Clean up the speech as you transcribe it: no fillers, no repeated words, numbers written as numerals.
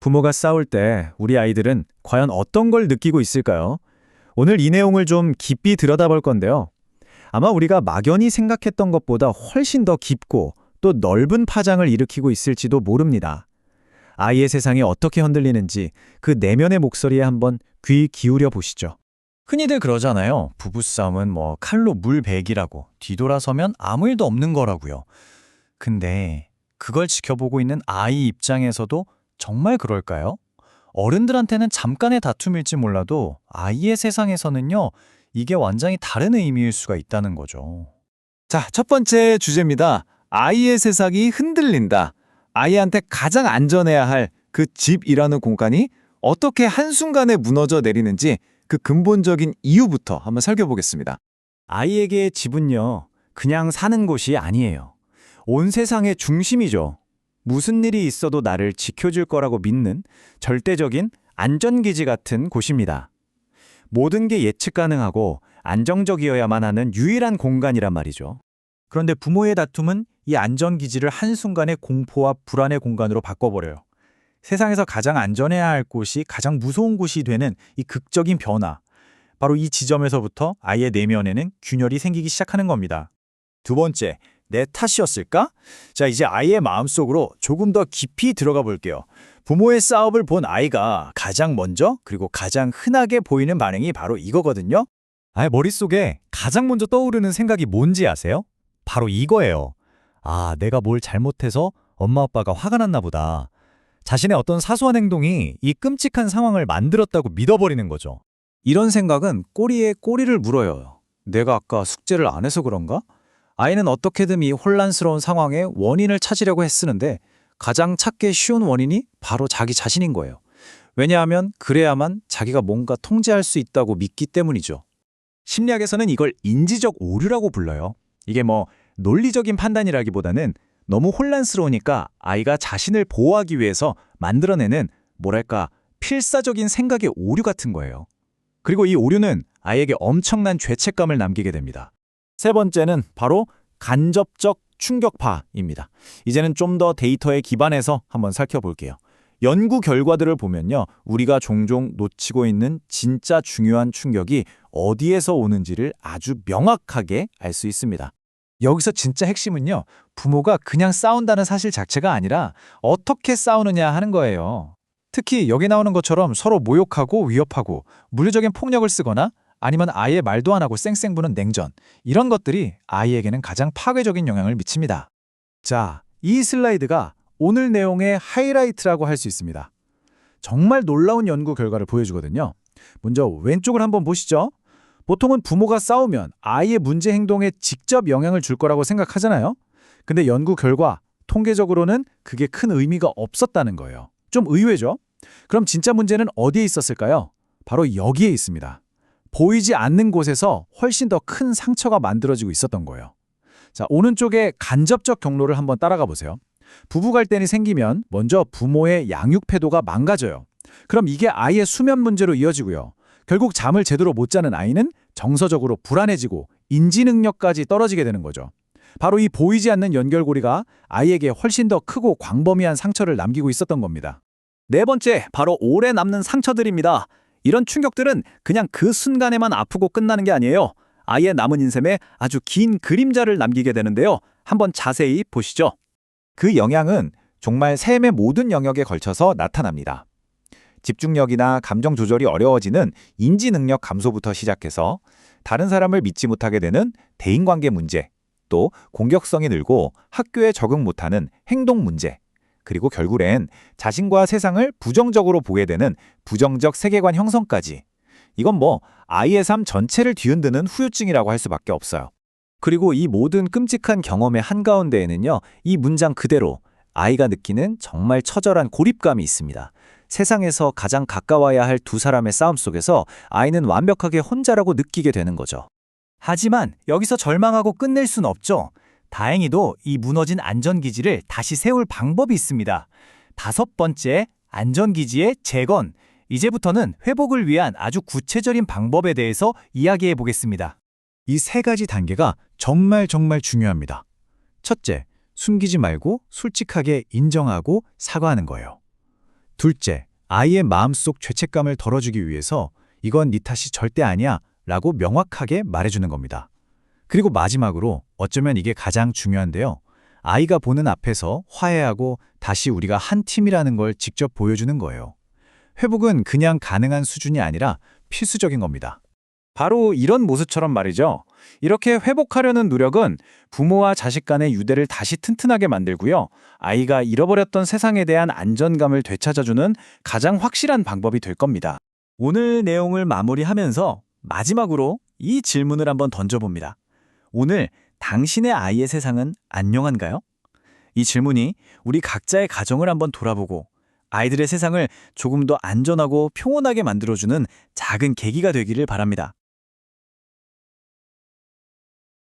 부모가 싸울 때 우리 아이들은 과연 어떤 걸 느끼고 있을까요? 오늘 이 내용을 좀 깊이 들여다볼 건데요. 아마 우리가 막연히 생각했던 것보다 훨씬 더 깊고 또 넓은 파장을 일으키고 있을지도 모릅니다. 아이의 세상이 어떻게 흔들리는지 그 내면의 목소리에 한번 귀 기울여 보시죠. 흔히들 그러잖아요. 부부싸움은 칼로 물 베기라고, 뒤돌아서면 아무 일도 없는 거라고요. 근데 그걸 지켜보고 있는 아이 입장에서도 정말 그럴까요? 어른들한테는 잠깐의 다툼일지 몰라도 아이의 세상에서는요, 이게 완전히 다른 의미일 수가 있다는 거죠. 자, 첫 번째 주제입니다. 아이의 세상이 흔들린다. 아이한테 가장 안전해야 할 그 집이라는 공간이 어떻게 한순간에 무너져 내리는지 그 근본적인 이유부터 한번 살펴보겠습니다. 아이에게 집은요, 그냥 사는 곳이 아니에요. 온 세상의 중심이죠. 무슨 일이 있어도 나를 지켜줄 거라고 믿는 절대적인 안전기지 같은 곳입니다. 모든 게 예측 가능하고 안정적이어야만 하는 유일한 공간이란 말이죠. 그런데 부모의 다툼은 이 안전기지를 한순간에 공포와 불안의 공간으로 바꿔버려요. 세상에서 가장 안전해야 할 곳이 가장 무서운 곳이 되는 이 극적인 변화. 바로 이 지점에서부터 아이의 내면에는 균열이 생기기 시작하는 겁니다. 두 번째, 내 탓이었을까? 자, 이제 아이의 마음속으로 조금 더 깊이 들어가 볼게요. 부모의 싸움을 본 아이가 가장 먼저 그리고 가장 흔하게 보이는 반응이 바로 이거거든요. 아예 머릿속에 가장 먼저 떠오르는 생각이 뭔지 아세요? 바로 이거예요. 아, 내가 뭘 잘못해서 엄마 아빠가 화가 났나 보다. 자신의 어떤 사소한 행동이 이 끔찍한 상황을 만들었다고 믿어버리는 거죠. 이런 생각은 꼬리에 꼬리를 물어요. 내가 아까 숙제를 안 해서 그런가? 아이는 어떻게든 이 혼란스러운 상황의 원인을 찾으려고 애쓰는데 가장 찾기 쉬운 원인이 바로 자기 자신인 거예요. 왜냐하면 그래야만 자기가 뭔가 통제할 수 있다고 믿기 때문이죠. 심리학에서는 이걸 인지적 오류라고 불러요. 이게 논리적인 판단이라기보다는 너무 혼란스러우니까 아이가 자신을 보호하기 위해서 만들어내는 필사적인 생각의 오류 같은 거예요. 그리고 이 오류는 아이에게 엄청난 죄책감을 남기게 됩니다. 세 번째는 바로 간접적 충격파입니다. 이제는 좀 더 데이터에 기반해서 한번 살펴볼게요. 연구 결과들을 보면요, 우리가 종종 놓치고 있는 진짜 중요한 충격이 어디에서 오는지를 아주 명확하게 알 수 있습니다. 여기서 진짜 핵심은요, 부모가 그냥 싸운다는 사실 자체가 아니라 어떻게 싸우느냐 하는 거예요. 특히 여기 나오는 것처럼 서로 모욕하고 위협하고 물리적인 폭력을 쓰거나 아니면 아예 말도 안 하고 쌩쌩 부는 냉전, 이런 것들이 아이에게는 가장 파괴적인 영향을 미칩니다. 자, 이 슬라이드가 오늘 내용의 하이라이트라고 할 수 있습니다. 정말 놀라운 연구 결과를 보여주거든요. 먼저 왼쪽을 한번 보시죠. 보통은 부모가 싸우면 아이의 문제 행동에 직접 영향을 줄 거라고 생각하잖아요. 근데 연구 결과 통계적으로는 그게 큰 의미가 없었다는 거예요. 좀 의외죠? 그럼 진짜 문제는 어디에 있었을까요? 바로 여기에 있습니다. 보이지 않는 곳에서 훨씬 더 큰 상처가 만들어지고 있었던 거예요. 자, 오른쪽에 간접적 경로를 한번 따라가 보세요. 부부 갈등이 생기면 먼저 부모의 양육 태도가 망가져요. 그럼 이게 아이의 수면 문제로 이어지고요. 결국 잠을 제대로 못 자는 아이는 정서적으로 불안해지고 인지 능력까지 떨어지게 되는 거죠. 바로 이 보이지 않는 연결고리가 아이에게 훨씬 더 크고 광범위한 상처를 남기고 있었던 겁니다. 네 번째, 바로 오래 남는 상처들입니다. 이런 충격들은 그냥 그 순간에만 아프고 끝나는 게 아니에요. 아이의 남은 인생에 아주 긴 그림자를 남기게 되는데요. 한번 자세히 보시죠. 그 영향은 정말 삶의 모든 영역에 걸쳐서 나타납니다. 집중력이나 감정 조절이 어려워지는 인지 능력 감소부터 시작해서 다른 사람을 믿지 못하게 되는 대인관계 문제, 또 공격성이 늘고 학교에 적응 못하는 행동 문제, 그리고 결국엔 자신과 세상을 부정적으로 보게 되는 부정적 세계관 형성까지. 이건 아이의 삶 전체를 뒤흔드는 후유증이라고 할 수밖에 없어요. 그리고 이 모든 끔찍한 경험의 한가운데에는요, 이 문장 그대로 아이가 느끼는 정말 처절한 고립감이 있습니다. 세상에서 가장 가까워야 할 두 사람의 싸움 속에서 아이는 완벽하게 혼자라고 느끼게 되는 거죠. 하지만 여기서 절망하고 끝낼 순 없죠. 다행히도 이 무너진 안전기지를 다시 세울 방법이 있습니다. 다섯 번째, 안전기지의 재건. 이제부터는 회복을 위한 아주 구체적인 방법에 대해서 이야기해 보겠습니다. 이 세 가지 단계가 정말 중요합니다. 첫째, 숨기지 말고 솔직하게 인정하고 사과하는 거예요. 둘째, 아이의 마음속 죄책감을 덜어주기 위해서 이건 네 탓이 절대 아니야 라고 명확하게 말해주는 겁니다. 그리고 마지막으로 어쩌면 이게 가장 중요한데요. 아이가 보는 앞에서 화해하고 다시 우리가 한 팀이라는 걸 직접 보여주는 거예요. 회복은 그냥 가능한 수준이 아니라 필수적인 겁니다. 바로 이런 모습처럼 말이죠. 이렇게 회복하려는 노력은 부모와 자식 간의 유대를 다시 튼튼하게 만들고요. 아이가 잃어버렸던 세상에 대한 안전감을 되찾아주는 가장 확실한 방법이 될 겁니다. 오늘 내용을 마무리하면서 마지막으로 이 질문을 한번 던져봅니다. 오늘 당신의 아이의 세상은 안녕한가요? 이 질문이 우리 각자의 가정을 한번 돌아보고 아이들의 세상을 조금 더 안전하고 평온하게 만들어주는 작은 계기가 되기를 바랍니다.